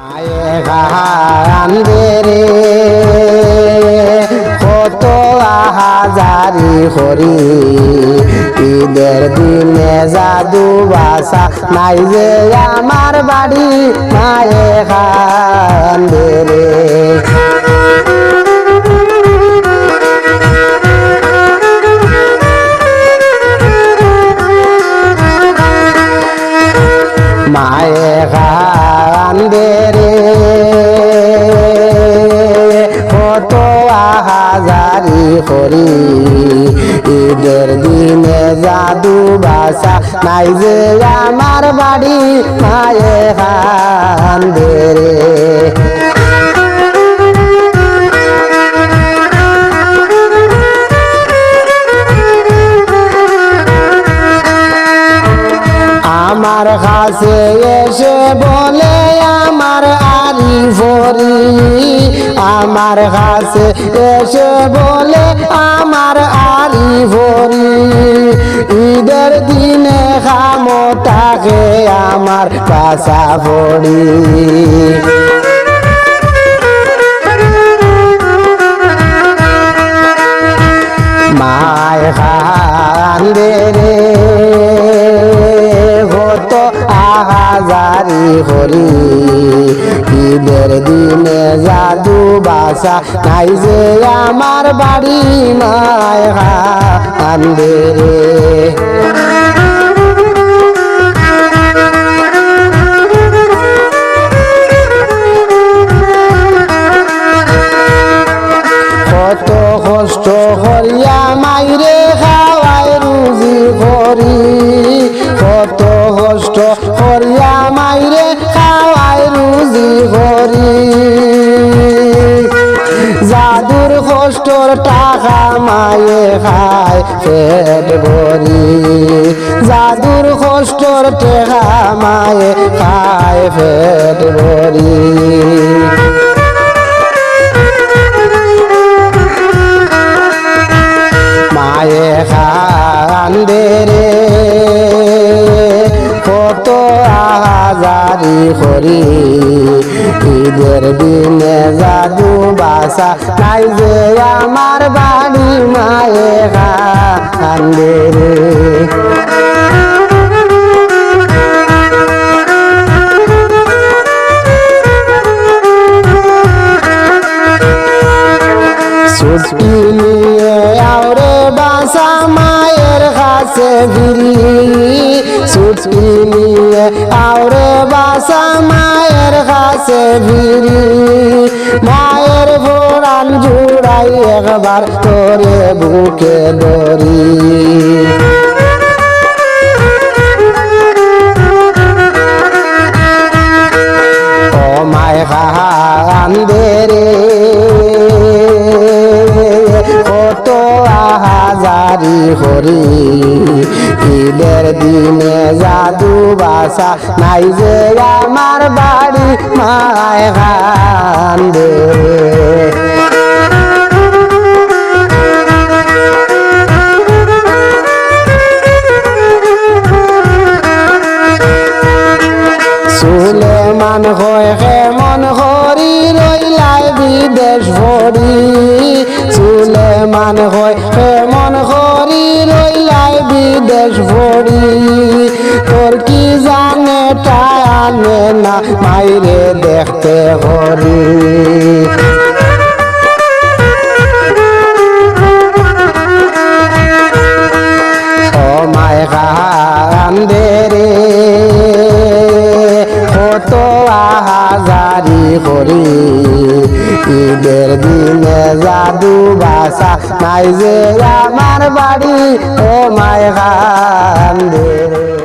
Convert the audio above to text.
মায়ে কান্দে রে কত হাজারি হরি ঈদের দিনে জাদু বাসা নাই যে আমার বাড়ি মায়ে কান্দে রে মায়ে কান্দে রে কত হাজারি হরি ঈদের দিনে জাদু বাসা নাই যে আমার বাড়ি মায়ে কান্দে রে আমার কাছে এসে বলে আমার আরি ভরি আমার কাছে এসে বলে আমার আরি ভরি ঈদের দিনে খামটাকে আমার পাশা পড়ি মায় কান্দে রে হাজারি হরি ঈদের দিনে জাদু বাসা নাই যে আমার বাড়ি মায় কান্দে রে কত কষ্ট করিয়া মাইরে খাওয়াই রুজি করি কত কষ্ট করিয়া মাইরে খাওয়াই রুজি করি জাদুর কষ্টর টাকা মায়ে খায় পেট ভরি জাদুর কষ্টর টাকা মায়ে খায় পেট ভরি মায়ে কান্দে রে কত হাজারি হরি ঈদের দিনে জাদু বাসা নাই যে আমার বাড়ি মায়ে কান্দে রে ছুটি নিয়ে আওরে বাসা মায়ের কাছে ফিরি ছুটি নিয়ে আওরে বাসা মায়ের কাছে ফিরি মায়ের ভোরান জুড়াই একবার তোরে বুকে ধরি ও মায় কান্দে রে কত হাজারি হরি ঈদের দিনে জাদু বাসা নাই যে আমার বাড়ি মায় কান্দে সুলেমান হয় কেমন হরি রইলাই বিদেশ ভরি সুলেমান হয় কেমন হরি রইলাই বিদেশ ভরি তোর কি জানে টানে না মাইরে দেখতে হরি ও মায় কান্দে রে কত হাজারি হরি ঈদের দিনে জাদু বাসা নাই যে আমার বাড়ি ও মায় কান্দে রে।